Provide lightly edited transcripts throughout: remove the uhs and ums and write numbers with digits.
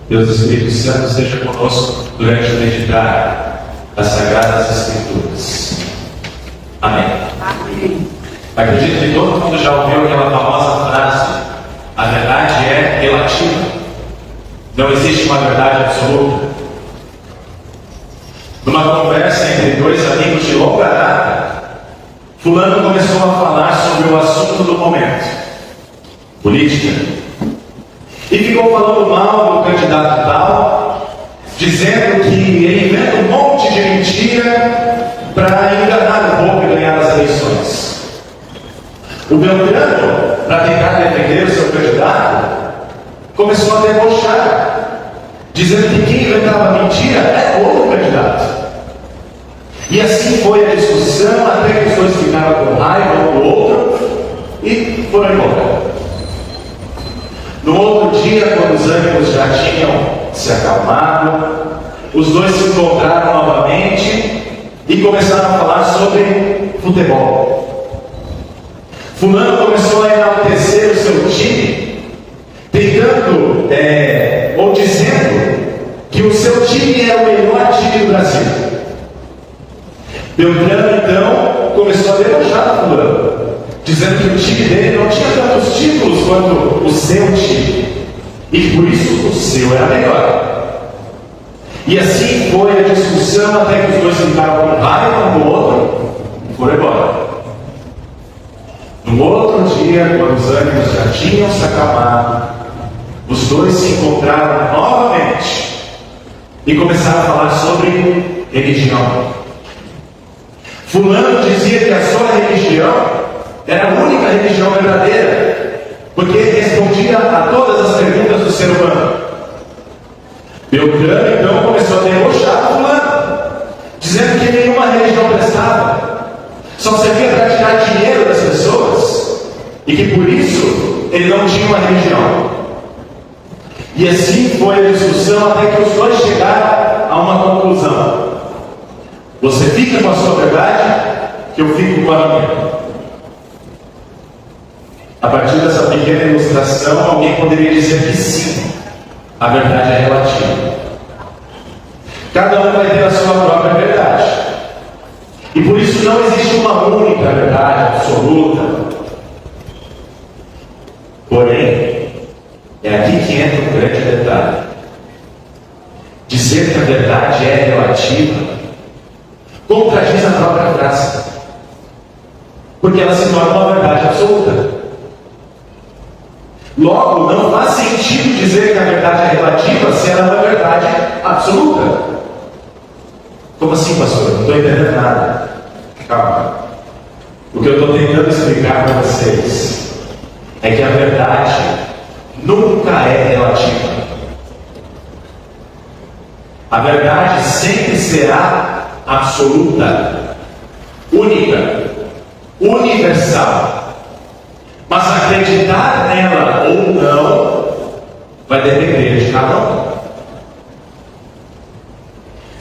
Deus Espírito Santo esteja conosco durante o meditar das Sagradas Escrituras. Amém. Amém. Acredito que todo mundo já ouviu aquela famosa frase: a verdade é relativa. Não existe uma verdade absoluta. Numa conversa entre dois amigos de longa data, fulano começou a falar sobre o assunto do momento, política. E ficou falando mal do candidato tal, dizendo que ele inventa um monte de mentira para enganar o povo e ganhar as eleições. O Beltrano, para tentar defender o seu candidato, começou a debochar, dizendo que quem inventava mentira é o outro candidato. E assim foi a discussão, até que os dois ficaram com raiva um do outro e foram embora. No outro dia, quando os ânimos já tinham se acalmado, os dois se encontraram novamente e começaram a falar sobre futebol. Fulano começou a enaltecer o seu time, tentando, ou dizendo que o seu time era o melhor time do Brasil. Beltrano, então, começou a debochar do fulano, dizendo que o time dele não tinha tantos títulos quanto o seu time, e que por isso o seu era melhor. E assim foi a discussão, até que os dois ficaram com raiva um do outro e foram embora. No outro dia, quando os ânimos já tinham se acalmado, os dois se encontraram novamente e começaram a falar sobre religião. Fulano dizia que a sua religião era a única religião verdadeira, porque respondia a todas as perguntas do ser humano. Beltrano então começou a debochar Fulano, dizendo que nenhuma religião prestava, só servia para tirar dinheiro das pessoas, e que por isso ele não tinha uma religião. E assim foi a discussão, até que os dois chegaram a uma conclusão: você fica com a sua verdade, que eu fico com a minha. A partir dessa pequena ilustração, alguém poderia dizer que sim, a verdade é relativa. Cada um vai ter a sua própria verdade. E por isso não existe uma única verdade absoluta. Porém, é aqui que entra um grande detalhe. Dizer que a verdade é relativa contradiz a própria frase, porque ela se torna uma verdade absoluta. Logo, não faz sentido dizer que a verdade é relativa se ela é uma verdade absoluta. Como assim, pastor? Não estou entendendo nada. Calma. O que eu estou tentando explicar para vocês é que a verdade nunca é relativa. A verdade sempre será absoluta, única, universal. Mas acreditar nela ou não vai depender de cada um.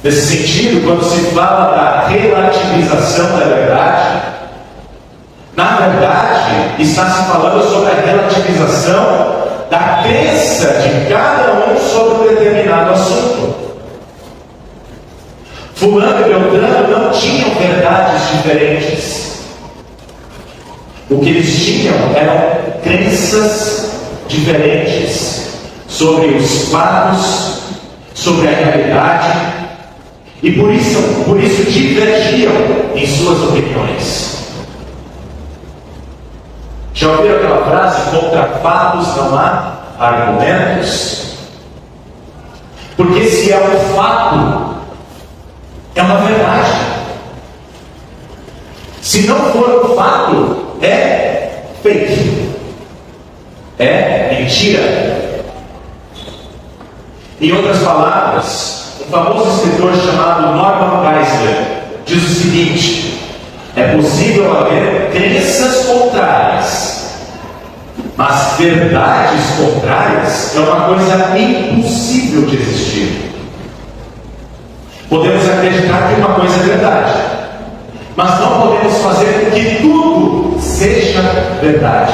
Nesse sentido, quando se fala da relativização da verdade, na verdade está se falando sobre a relativização da crença de cada um sobre um determinado assunto. Fulano e Beltrano não tinham verdades diferentes. O que eles tinham eram crenças diferentes sobre os fatos, sobre a realidade, e por isso divergiam em suas opiniões. Já ouviram aquela frase: contra fatos não há argumentos? Porque se é um fato, é uma verdade. Se não for um fato, é fake, é mentira. Em outras palavras, um famoso escritor chamado Norman Geisler diz o seguinte: é possível haver crenças contrárias, mas verdades contrárias é uma coisa impossível de existir. Podemos acreditar que uma coisa é verdade, mas não podemos fazer com que tudo seja verdade.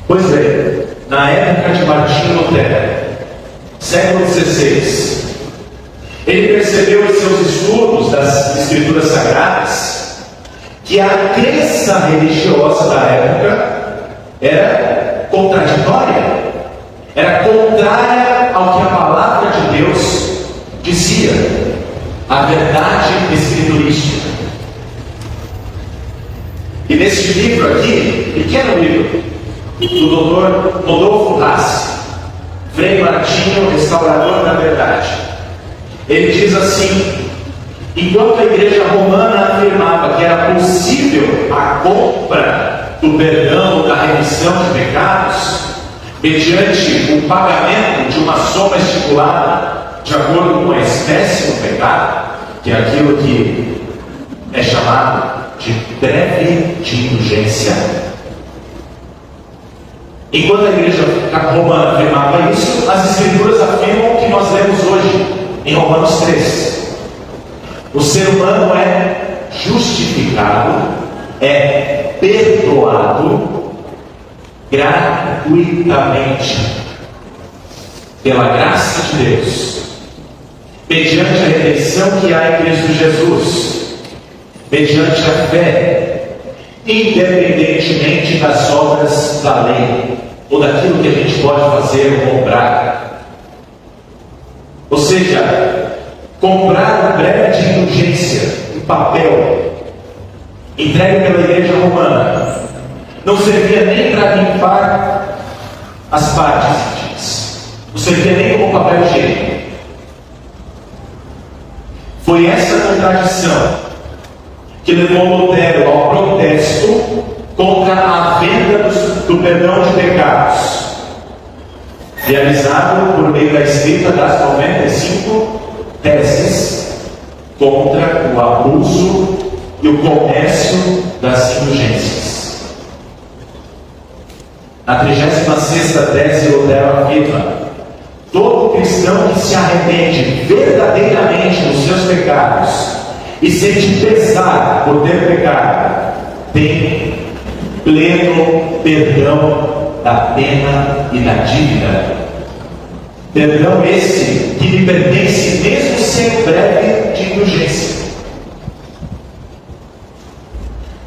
Pois bem, na época de Martinho Lutero, século XVI, ele percebeu em seus estudos das Escrituras Sagradas que a crença religiosa da época era contraditória, era contrária ao que a palavra de Deus dizia, a verdade escriturística. E neste livro aqui, pequeno livro, do Dr. Rodolfo Rassi, Frei Martinho, restaurador da verdade, ele diz assim: enquanto a igreja romana afirmava que era possível a compra do perdão, da remissão de pecados, mediante o pagamento de uma soma estipulada de acordo com a espécie do pecado, que é aquilo que é chamado de breve de indulgência. Enquanto a igreja romana afirmava isso, as escrituras afirmam o que nós lemos hoje em Romanos 3. O ser humano é justificado, é perdoado gratuitamente pela graça de Deus, mediante a redenção que há em Cristo Jesus, mediante a fé, independentemente das obras da lei, ou daquilo que a gente pode fazer ou comprar. Ou seja, comprar um breve de indulgência em papel, entregue pela igreja romana, não servia nem para limpar as partes íntimas, não servia nem como papel higiênico. Foi essa contradição que levou Lutero ao protesto contra a venda do perdão de pecados, realizado por meio da escrita das 95 teses contra o abuso e o comércio das indulgências. Na 36ª tese, Lutero afirma: todo cristão que se arrepende verdadeiramente dos seus pecados e sente pesar por ter pecado, tem pleno perdão da pena e da dívida. Perdão esse que lhe pertence mesmo sem breve de indulgência.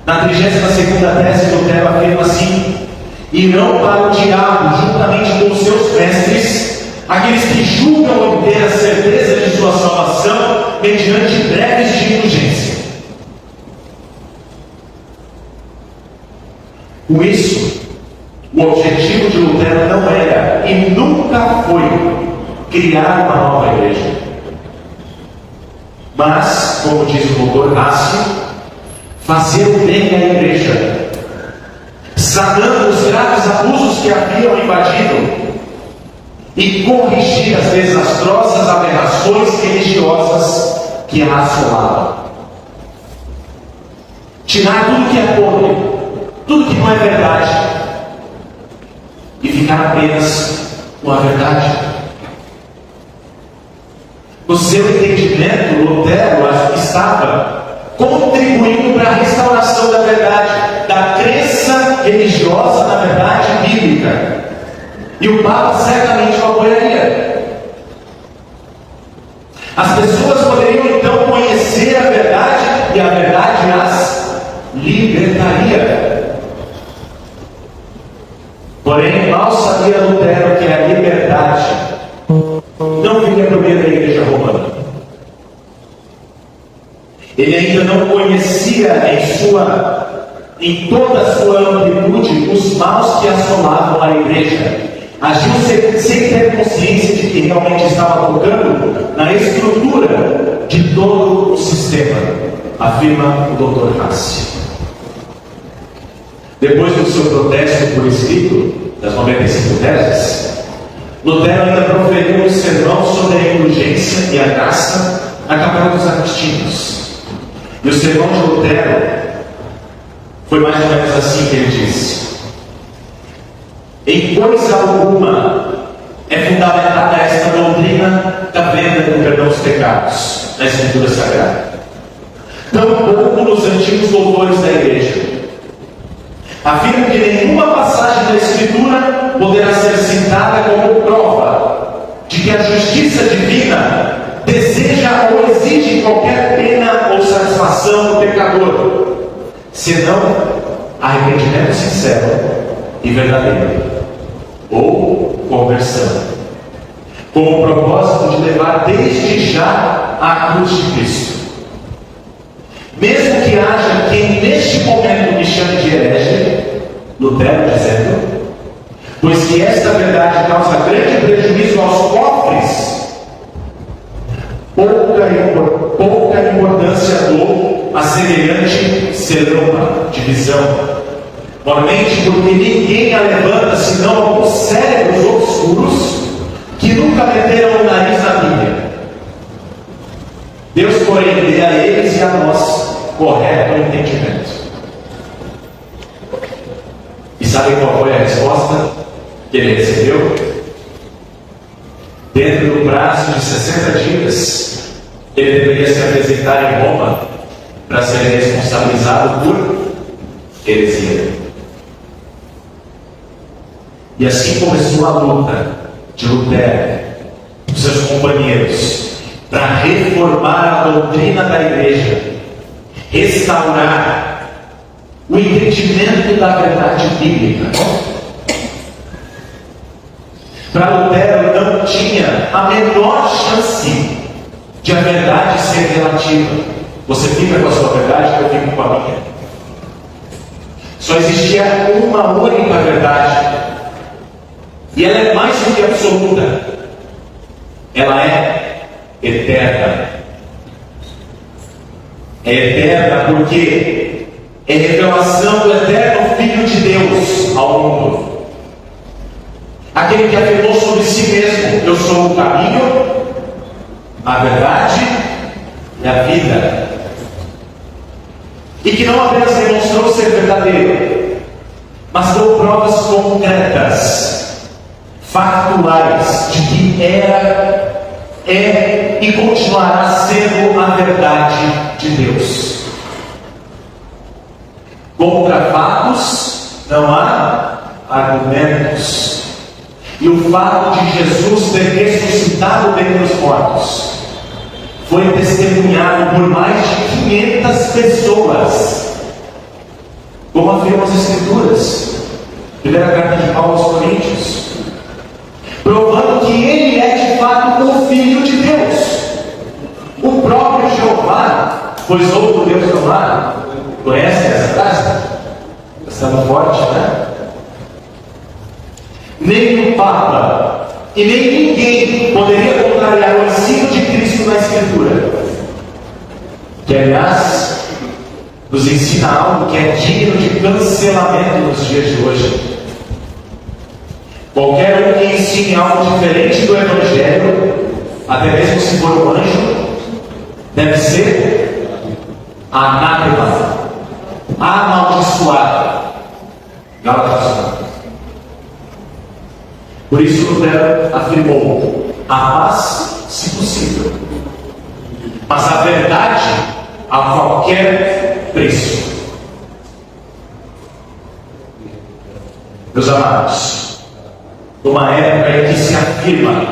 Na 32ª tese, Lutero afirma assim: irão para o diabo juntamente com os seus mestres aqueles que julgam obter a certeza de sua salvação mediante breves de indulgência. Com isso, o objetivo de Lutero não era e nunca foi criar uma nova igreja, mas, como diz o Dr. Rassi, fazer o bem à igreja, sanando os graves abusos que haviam invadido e corrigir as desastrosas aberrações religiosas que a assolavam. Tirar tudo que é podre, tudo que não é verdade, e ficar apenas com a verdade. No seu entendimento, Lutero estava contribuindo para a restauração da verdade, da crença religiosa na verdade bíblica. E o Papa certamente o apoiaria. As pessoas poderiam então conhecer a verdade e a verdade as libertaria. Porém, mal sabia Lutero que a liberdade não vinha por meio da igreja romana. Ele ainda não conhecia em toda a sua amplitude os maus que assolavam a igreja. Agiu sem ter consciência de que realmente estava tocando na estrutura de todo o sistema, afirma o Dr. Rassi. Depois do seu protesto por escrito das 95 teses, Lutero ainda proferiu um sermão sobre a indulgência e a graça na Capela dos Agostinos. E o sermão de Lutero foi mais ou menos assim que ele disse: em coisa alguma é fundamentada esta doutrina da venda do perdão dos pecados na Escritura Sagrada, tampouco nos antigos doutores da igreja. afirmo que nenhuma passagem da Escritura poderá ser citada como prova de que a justiça divina deseja ou exige qualquer pena ou satisfação do pecador, senão arrependimento sincero e verdadeiro, ou conversão, com o propósito de levar desde já à cruz de Cristo. Mesmo que haja quem neste momento me chame de herege, Lutero dizendo, pois que esta verdade causa grande prejuízo aos cofres, pouca importância dou a semelhante celeuma, divisão. Mormente porque ninguém a levanta senão alguns cérebros obscuros que nunca meteram o nariz na Bíblia. Deus, porém, dê a eles e a nós correto entendimento. E sabe qual foi a resposta que ele recebeu? Dentro do prazo de 60 dias, ele deveria se apresentar em Roma para ser responsabilizado por heresia. E assim começou a luta de Lutero e dos seus companheiros para reformar a doutrina da igreja, restaurar o entendimento da verdade bíblica. Para Lutero não tinha a menor chance de a verdade ser relativa. Você fica com a sua verdade, eu fico com a minha. Só existia uma única verdade. E ela é mais do que absoluta. Ela é eterna. É eterna porque é revelação do eterno Filho de Deus ao mundo. Aquele que afirmou sobre si mesmo: eu sou o caminho, a verdade e a vida. E que não apenas demonstrou ser verdadeiro, mas deu provas concretas, factuais, de que era, é e continuará sendo a verdade de Deus. Contra fatos não há argumentos. E o fato de Jesus ter ressuscitado dentre os mortos foi testemunhado por mais de 500 pessoas, como afirmam as Escrituras. Primeira carta de Paulo aos Coríntios, provando que ele é de fato o Filho de Deus, o próprio Jeová, pois outro Deus não há. Conhecem essa frase? Está muito forte, né? Nem o Papa e nem ninguém poderia contrariar o ensino de Cristo na Escritura, que aliás nos ensina algo que é digno de cancelamento nos dias de hoje. Qualquer um que ensine algo diferente do Evangelho, até mesmo se for um anjo, deve ser anátema, amaldiçoado. Gálatas. Por isso Lutero afirmou: a paz, se possível, mas a verdade a qualquer preço. Meus amados, numa época em que se afirma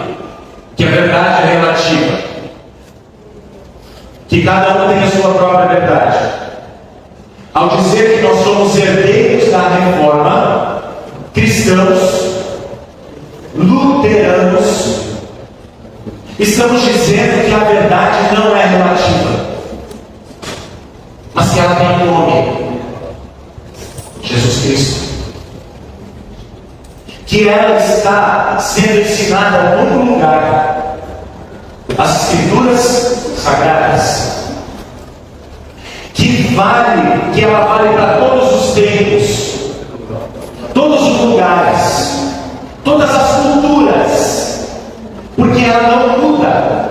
que a verdade é relativa, que cada um tem a sua própria verdade, ao dizer que nós somos herdeiros da reforma, cristãos, luteranos, estamos dizendo que a verdade não é relativa, mas que ela tem um nome: Jesus Cristo. Que ela está sendo ensinada em algum lugar, as Escrituras Sagradas, que ela vale para todos os tempos, todos os lugares, todas as culturas, porque ela não muda.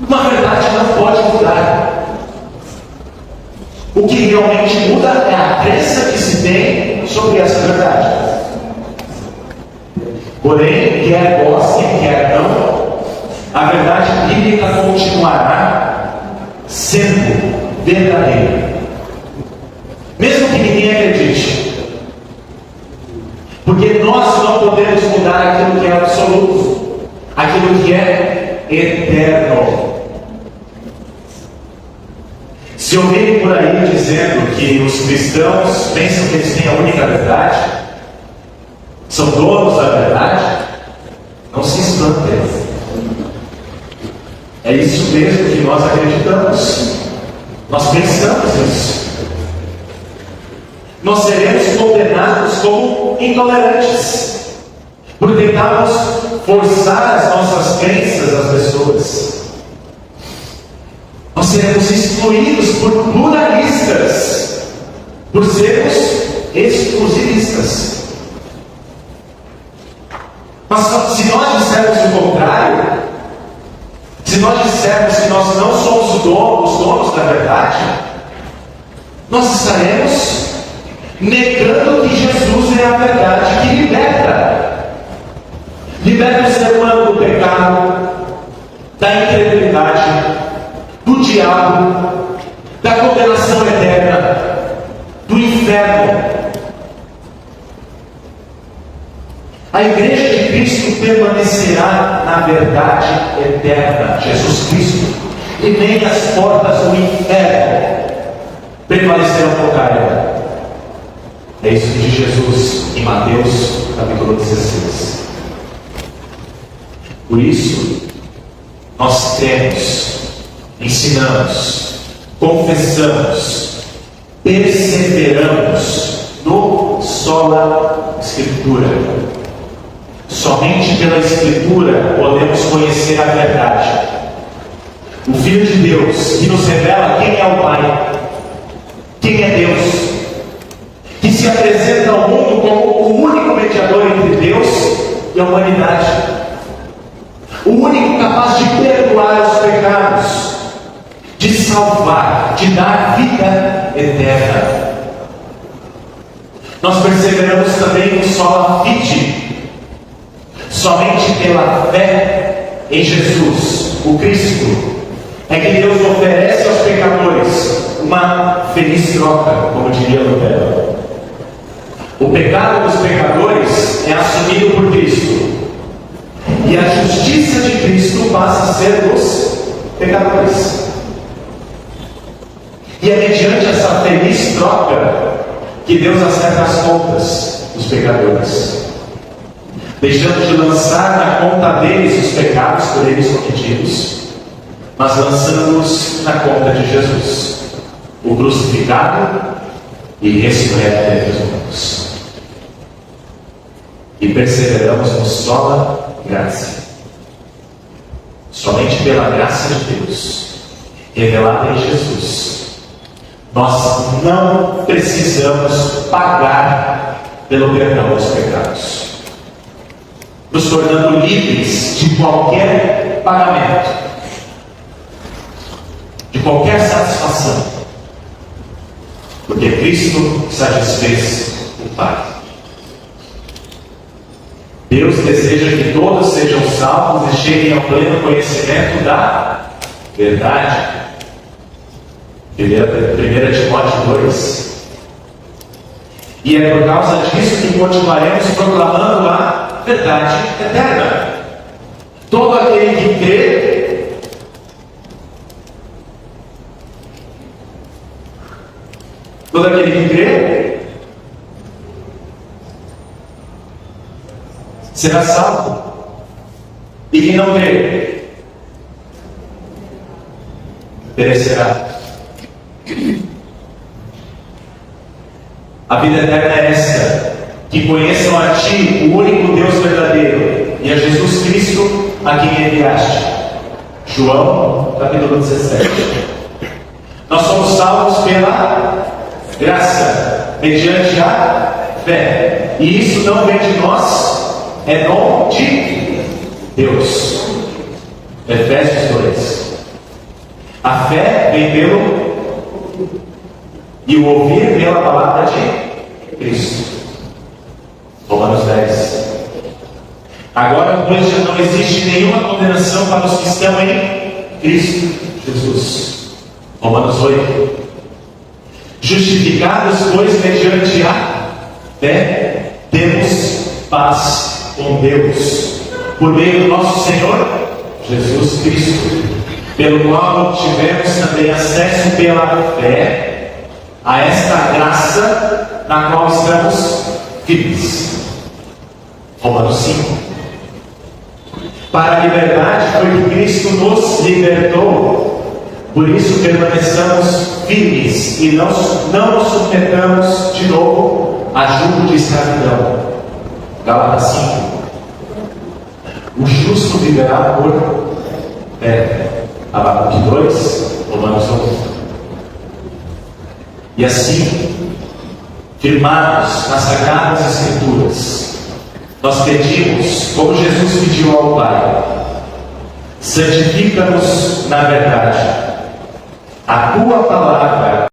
Uma verdade não pode mudar. O que realmente muda é a crença que se tem sobre essa verdade. Porém, quer gostem, quer não, a verdade bíblica continuará sendo verdadeira, mesmo que ninguém acredite. Porque nós não podemos mudar aquilo que é absoluto, aquilo que é eterno. Se ouvirem por aí dizendo que os cristãos pensam que eles têm a única verdade, são donos da verdade, não se espantem. É isso mesmo que nós acreditamos. Nós pensamos nisso. Nós seremos condenados como intolerantes, por tentarmos forçar as nossas crenças às pessoas. Nós seremos excluídos por pluralistas, por sermos exclusivistas. Mas se nós dissermos o contrário, se nós dissermos que nós não somos os donos da verdade, nós estaremos negando que Jesus é a verdade que liberta. Liberta o ser humano do pecado, da incredulidade, do diabo, da condenação eterna, do inferno. A igreja de Cristo permanecerá na verdade eterna, Jesus Cristo, e nem as portas do inferno prevalecerão contra ela. É isso que diz Jesus em Mateus capítulo 16. Por isso, nós cremos, ensinamos, confessamos, perseveramos no sola Escritura. Somente pela Escritura podemos conhecer a verdade. O Filho de Deus que nos revela quem é o Pai, quem é Deus, que se apresenta ao mundo como o único mediador entre Deus e a humanidade, o único capaz de perdoar os pecados, de salvar, de dar vida eterna. Nós perseveramos também no sola fide, somente pela fé em Jesus, o Cristo, é que Deus oferece aos pecadores uma feliz troca, como diria Lutero. O pecado dos pecadores é assumido por Cristo, e a justiça de Cristo passa a ser dos pecadores. E é mediante essa feliz troca que Deus acerta as contas dos pecadores, deixando de lançar na conta deles os pecados por eles cometidos, mas lançando-os na conta de Jesus, o crucificado e ressurreto dentre os mortos. E perseveramos no sola graça, somente pela graça de Deus revelada em Jesus. Nós não precisamos pagar pelo perdão dos pecados, nos tornando livres de qualquer pagamento, de qualquer satisfação, porque Cristo satisfez o Pai. Deus deseja que todos sejam salvos e cheguem ao pleno conhecimento da verdade. 1 Timóteo 2. E é por causa disso que continuaremos proclamando a verdade eterna. Todo aquele que crê será salvo. E quem não crê perecerá. A vida eterna é esta: que conheçam a Ti, o único Deus verdadeiro, e a Jesus Cristo, a quem enviaste. João, capítulo 17. Nós somos salvos pela graça, mediante a fé. E isso não vem de nós, é dom de Deus. Efésios 2. A fé vem pelo e o ouvir pela palavra de Cristo. Romanos 10. Agora, pois, já não existe nenhuma condenação para os que estão em Cristo Jesus. Romanos 8. Justificados, pois, mediante a fé, temos paz com Deus, por meio do nosso Senhor Jesus Cristo, pelo qual tivemos também acesso pela fé a esta graça na qual estamos firmes. Romanos 5. Para a liberdade foi que Cristo nos libertou, por isso permaneçamos firmes e não nos submetamos de novo a jugo de escravidão. Gálatas 5. O justo viverá por fé. Abacuque 2, Romanos 11. E assim, firmados nas Sagradas Escrituras, nós pedimos, como Jesus pediu ao Pai: santifica-nos na verdade. A tua palavra